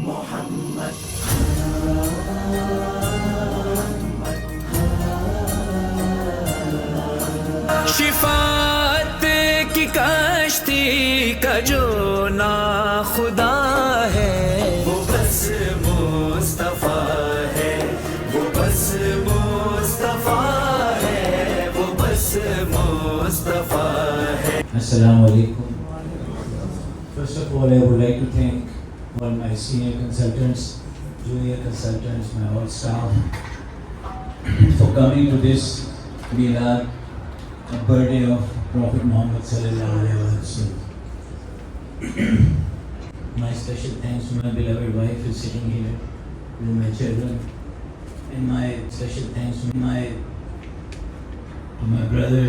محمد شفاعت کی کشتی کا جو نا خدا ہے وہ بس مصطفیٰ ہے، وہ بس مصطفیٰ ہے، وہ بس مصطفیٰ ہے۔ Assalamu alaikum. First of all, I would like to thank all my senior consultants, junior consultants, my all staff for coming to this Milad, a birthday of Prophet Muhammad sallallahu alaihi wasallam. My special thanks to my beloved wife who is sitting here with my children, and my special thanks to my brother.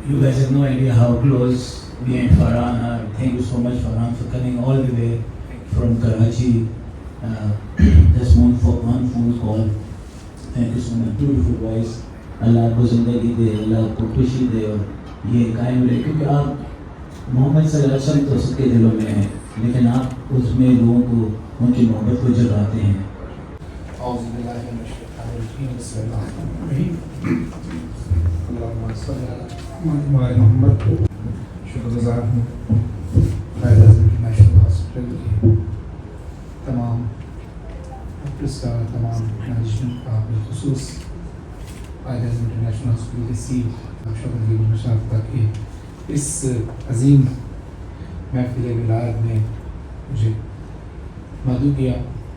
You guys have no idea how close me and Farhan are. Thank you so much, Farhan, for coming all the way from Karachi. Just one phone call. Thank you so much. Beautiful voice. اللہ آپ کو زندگی دے، اللہ آپ کو خوشی دے اور یہ قائم رہے، کیونکہ آپ محمد صلی اللہ علیہ وسلم تو سب کے دلوں میں ہیں، لیکن آپ اس میں لوگوں کو ان کی محبت کو جگاتے ہیں۔ اعوذ باللہ من الشیطان الرجیم، بسم اللہ الرحمن الرحیم، اللہم صلی علی محمد۔ شکر گزار ہوں قائد اعظم انٹرنیشنل ہاسپٹل کے تمام ڈاکٹرس کا، تمام مینجمنٹ کا، بالخصوص قائد اعظم انٹرنیشنل ہاسپٹل کے سی شکر مشرف کہ اس عظیم محفل ولایت میں مجھے مدعو کیا،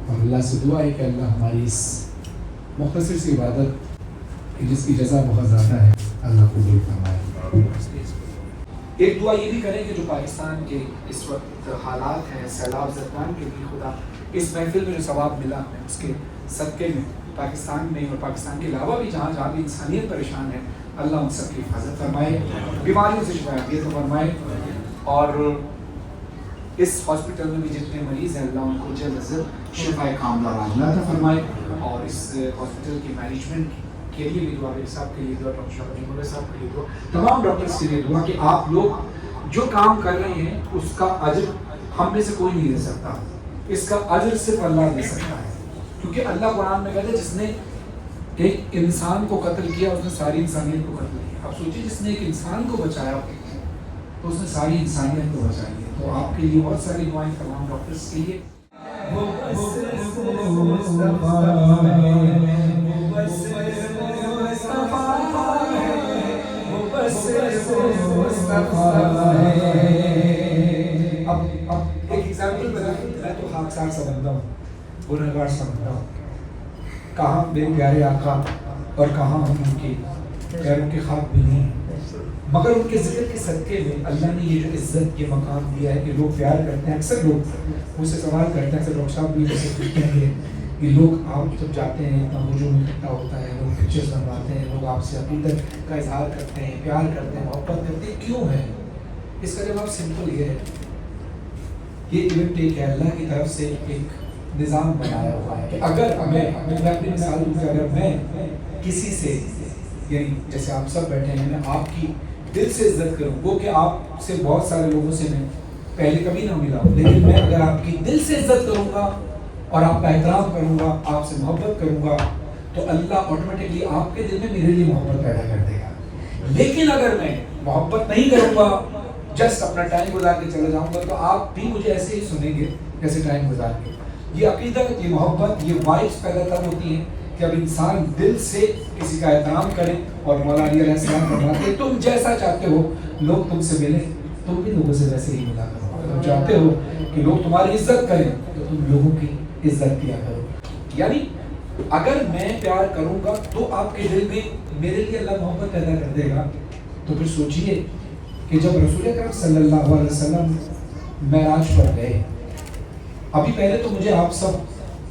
اور اللہ سے دعا ہے کہ اللہ ہماری اس مختصر سی عبادت جس کی جزا بہت زیادہ ہے اللہ قبول فرمائے۔ ایک دعا یہ بھی کریں کہ جو پاکستان کے اس وقت حالات ہیں سیلاب زدگان کے لیے، خدا اس محفل میں جو ثواب ملا ہے اس کے صدقے میں پاکستان میں اور پاکستان کے علاوہ بھی جہاں جہاں بھی انسانیت پریشان ہے، اللہ ان سب کی حفاظت فرمائے، بیماریوں سے شفا عافیت فرمائے، اور اس ہاسپٹل میں بھی جتنے مریض ہیں اللہ ان کو جلد از جلد شفا کاملہ عاجلہ عطا فرمائے، اور اس ہاسپٹل کی مینجمنٹ کے لیے بھی دعا، صاحب کے لیے دعا، ڈاکٹر شاہد جمہوریہ صاحب کے لیے دعا، تمام ڈاکٹرس کے لیے دعا کہ آپ لوگ جو کام کر رہے ہیں اس کا اجر ہم میں سے کوئی نہیں دے سکتا، اس کا اجر صرف اللہ دے سکتا ہے، کیونکہ اللہ قرآن میں کہتے ہیں جس نے ایک انسان کو قتل کیا اس نے ساری انسانیت کو قتل کیا۔ اب سوچیے جس نے ایک انسان کو بچایا تو اس نے ساری انسانیت کو بچائی ہے۔ تو آپ کے لیے بہت ساری دعائیں تمام ڈاکٹرس کے لیے۔ اب ایک ایگزامپل بتا، میں تو خاکسار سا بندہ ہوں، گنہگار سا بندہ ہوں، کہاں میرے پیارے آقا اور کہاں ہم ان کے پیروں کے خاک بھی نہیں، مگر ان کے ذکر کے صدقے میں اللہ نے یہ جو عزت یہ مقام دیا ہے کہ لوگ پیار کرتے ہیں۔ اکثر لوگ مجھ سے سوال کرتے ہیں، اکثر ڈاکٹر صاحب بھی جیسے کہتے ہیں کہ لوگ آپ جب جاتے ہیں اتنا ہجوم اکٹھا ہوتا ہے، لوگ پکچرز بنواتے ہیں، لوگ آپ سے عقیدت کا اظہار کرتے ہیں، پیار کرتے ہیں، محبت کرتے ہیں، کیوں ہے؟ اس کا جواب سمپل یہ ہے، یہ ایونٹ ایک ہے اللہ کی طرف سے ایک نظام بنایا ہوا ہے کہ اگر میں اپنی مثال دوں کہ اگر میں کسی سے، یعنی جیسے آپ سب بیٹھے ہیں، میں آپ کی دل سے عزت کروں، وہ کہ آپ سے بہت سارے لوگوں سے میں پہلے کبھی نہ ملا ہوں، لیکن میں اگر آپ کی دل سے عزت کروں گا اور آپ کا احترام کروں گا، آپ سے محبت کروں گا، تو اللہ آٹومیٹکلی آپ کے دل میں میرے لیے محبت پیدا کر دے گا۔ لیکن اگر میں محبت نہیں کروں گا، جسٹ اپنا ٹائم گزار کے چلے جاؤں گا، تو آپ بھی مجھے ایسے ہی سنیں گے جیسے ٹائم گزار کے۔ یہ عقیدت، یہ محبت، یہ وائبس پیدا تب ہوتی ہیں کہ اب انسان دل سے کسی کا احترام کرے، اور مولا علی علیہ السلام فرماتے ہیں تم جیسا چاہتے ہو لوگ تم سے ملیں، تم بھی لوگوں سے ویسے ہی ملا کرو۔ تم چاہتے ہو کہ لوگ تمہاری عزت کریں تو تم لوگوں کی عزت کیا کرو۔ یعنی اگر میں پیار کروں گا تو آپ کے دل میں میرے لیے اللہ محبت پیدا کر دے گا۔ تو پھر سوچئے کہ جب رسول اکرم صلی اللہ علیہ وسلم معراج پر گئے، ابھی پہلے تو مجھے آپ سب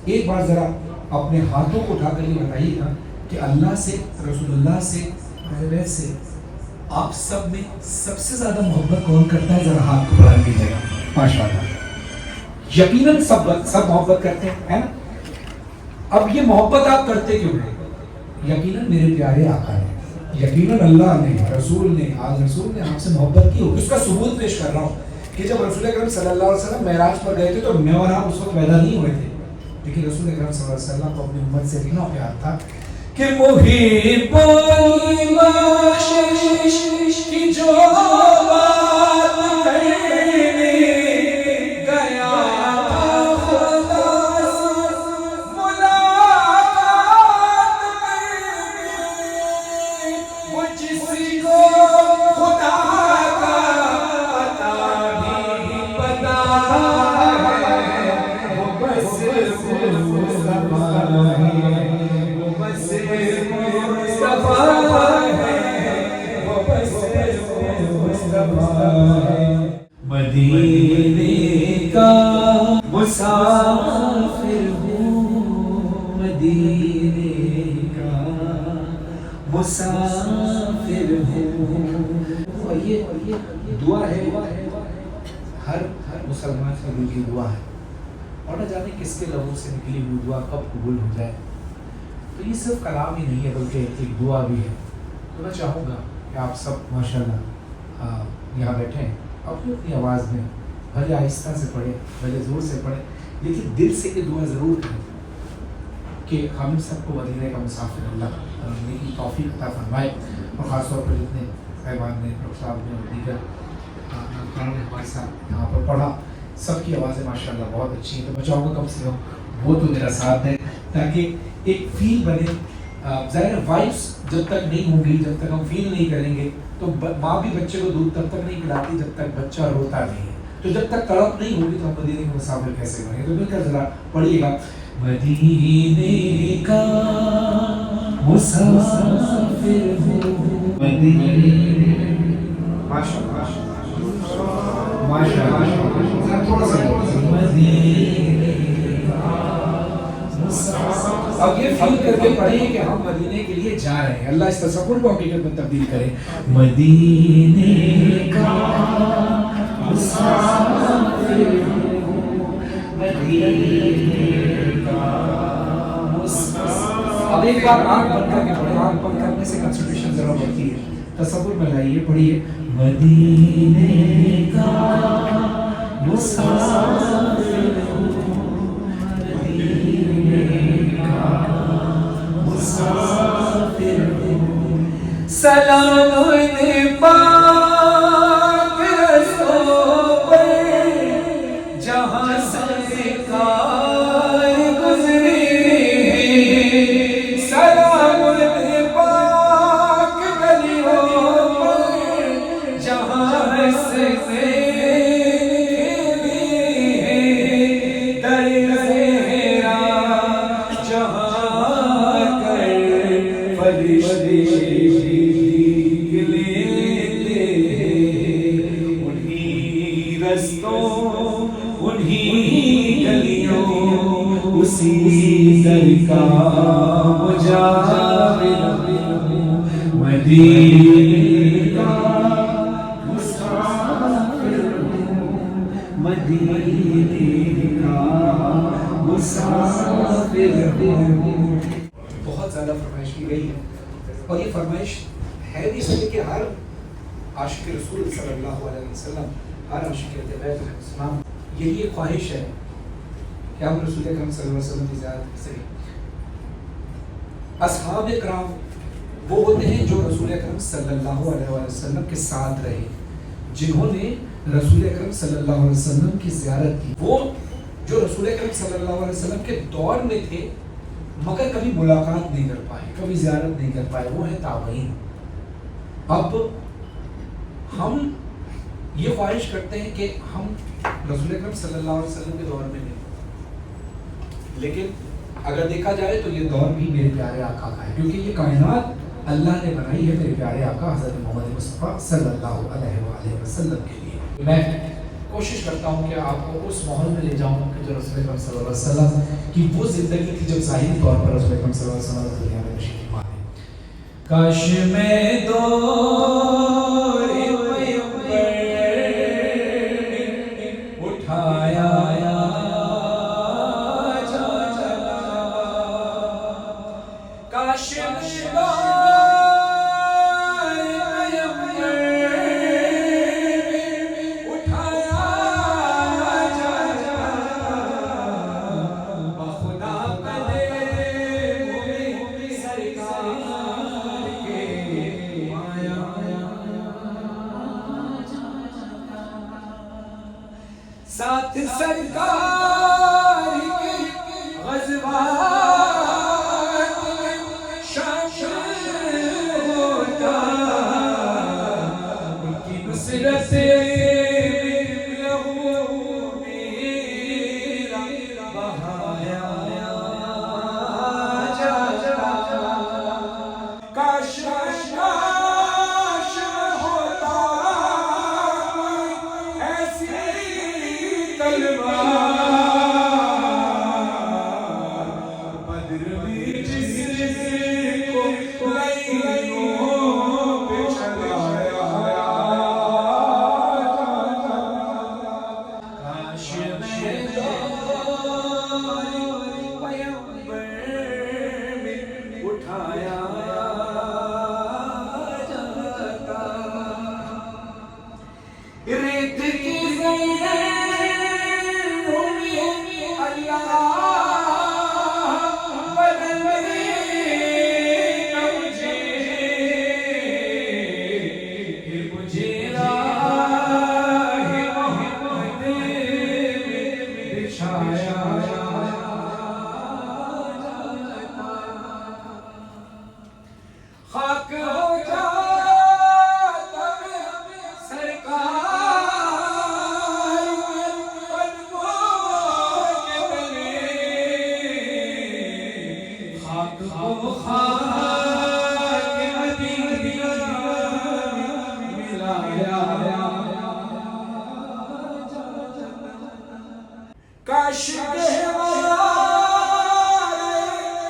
ایک بار ذرا اپنے ہاتھوں کو اٹھا کر یہ بتائیے گا کہ اللہ سے، رسول اللہ سے، اہل بیت سے آپ سب میں سب سے زیادہ محبت کون کرتا ہے؟ ذرا ہاتھ کو بلند کیجیے گا۔ ماشاء اللہ، یقیناً سب محبت کرتے ہیں، ہے نا؟ اب یہ محبت آپ کرتے کیوں ہیں؟ یقیناً میرے پیارے آقا نے، یقیناً اللہ نے، رسول نے، آج رسول نے آپ سے محبت کی ہوگی۔ اس کا ثبوت پیش کر رہا ہوں کہ جب رسول اکرم صلی اللہ علیہ وسلم معراج پر گئے تھے تو میں اور آپ اس وقت پیدا نہیں ہوئے تھے، لیکن رسول اکرم صلی اللہ علیہ وسلم کو اپنی امت سے اتنا پیار تھا کہ محب بخشش کی جو بات کرنے گیا خدا ملاقات کرنے، وہ جس کو خدا کا پتا بھی پتا ہے، وہ بس مصطفیٰ ہے، وہ بس مصطفیٰ ہے، وہ بس مصطفیٰ ہے۔ مدینے کا مسافر ہوں، مدینے کا مسافر ہوں۔ اور یہ دعا ہے، ہر مسلمان کا دل کی دعا ہے، اور نہ جانے کس کے لبوں سے نکلی ہوئی دعا کب قبول ہو جائے۔ تو یہ صرف کلام ہی نہیں ہے بلکہ ایک دعا بھی ہے۔ تو میں چاہوں گا کہ آپ سب ماشاءاللہ یہاں بیٹھیں، اپنی اپنی آواز میں بھلے آہستہ سے پڑھیں، بھلے زور سے پڑھیں، لیکن دل سے یہ دعا ضرور کریں کہ ہم سب کو مدینے کا مسافر اللہ بننے کی توفیق عطا فرمائے، اور خاص طور پر جتنے صاحبان نے، ڈاکٹر صاحب نے اور دیگر نے ہمارے ساتھ یہاں پر پڑھا، سب کی آوازیں ماشاءاللہ بہت اچھی ہیں۔ تو میں چاہوں گا کم سے کم وہ تو میرا ساتھ دیں تاکہ ایک فیل بنے۔ ظاہر وائفس جب تک نہیں ہوں گی، جب تک ہم فیل نہیں کریں گے تو ماں بھی بچے کو دودھ تب تک نہیں پلاتی جب تک بچہ روتا نہیں ہے۔ تو جب تک تڑپ نہیں ہوگی تو ہم مدینے کے مسافر کیسے بنیں گے؟ تو مل کر ذرا پڑھیے گا، مدینے کا مسافر ہوں، مدینے ماشاءاللہ ماشاءاللہ تھوڑا سا اب یہ فیل کر کے پڑھیں کہ ہم مدینے کے لیے جا رہے ہیں۔ اللہ اس تصور کو حقیقت میں تبدیل کرے۔ مدینے کا مسافر ہوں، مدینے کا مسافر۔ اب ایک بار آنکھ بند کر کے پڑھیں، آنکھ بند کرنے سے کنسنٹریشن ذرا بڑھتی ہے، تصور میں لائیے، پڑھیے، مدینے کا مسافر ہوں، سلام پاک رسول پر جہاں سرکار گزرے، سلام پاک گلیوں پر جہاں ہنستے در زہرا جہاں کر فرشتے اسی در کا مجاور مدینے کا مسافر مدینے کا مسافر۔ بہت زیادہ فرمائش کی گئی ہے، اور یہ فرمائش ہے بھی اس لیے کہ ہر عاشق رسول صلی اللہ علیہ وسلم، ہر عاشق بیت علیہ السلام یہی ایک خواہش ہے کہ ہم رسول اکرم صلی اللہ علیہ وسلم کی زیارت کریں۔ اصحاب کرام وہ ہوتے ہیں جو رسول اکرم صلی اللہ علیہ وسلم کے ساتھ رہے، جنہوں نے رسول اکرم صلی اللہ علیہ وسلم کی زیارت کی، وہ جو رسول اکرم صلی اللہ علیہ وسلم کے دور میں تھے مگر کبھی ملاقات نہیں کر پائے، کبھی زیارت نہیں کر پائے، وہ ہیں تابعین۔ اب ہم یہ خواہش کرتے ہیں کہ ہم رسول اکرم صلی اللہ علیہ وسلم کے دور میں نہیں، لیکن اگر دیکھا جائے تو یہ دور بھی میرے پیارے آقا کا ہے، کیونکہ یہ کائنات اللہ نے بنائی ہے میرے پیارے آقا حضرت محمد مصطفیٰ صلی اللہ علیہ وآلہ وسلم کے لیے۔ میں کوشش کرتا ہوں کہ آپ کو اس ماحول میں لے جاؤں کہ جو رسول اکرم صلی اللہ علیہ وسلم کی وہ زندگی تھی جب ظاہری طور پر رسول اکرم صلی اللہ علیہ وسلم دنیا میں تشریف لائے۔ کاش میں دور اٹھایا اٹھایا ساتھ سرکار کے غزوات شامل ہوتا ان کی نصرت کاش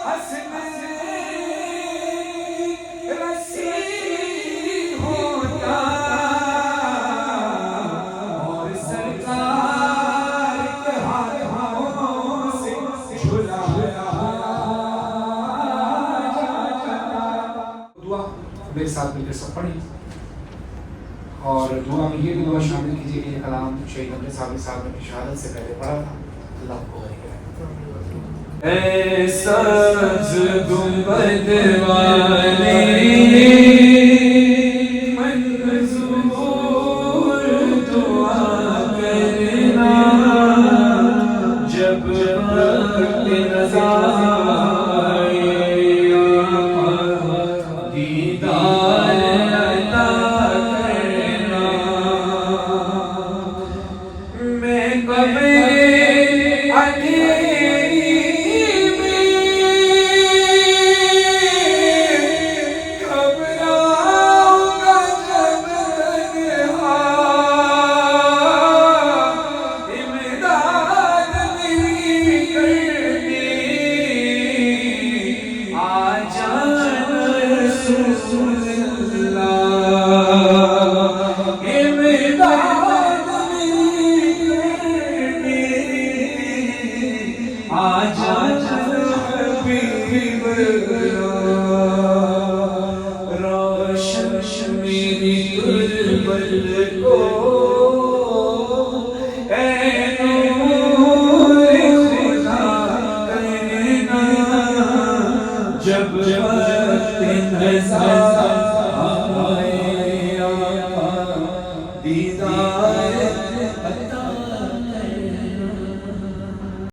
حسن رسی ہوتا اور سرکار کے ہاتھوں سے جھلایا دعا میرے ساتھ مل کر سب پڑھی اور دعا میں یہ بھی دعا شامل کیجیے کہ یہ کلام شہید احمد صاحب نے شہادت سے پہلے پڑھا تھا. اللہ کو اے سبز گنبد والی منظور دعا کرنا جب وقت رضا دیدار عطا کرنا میں کبھی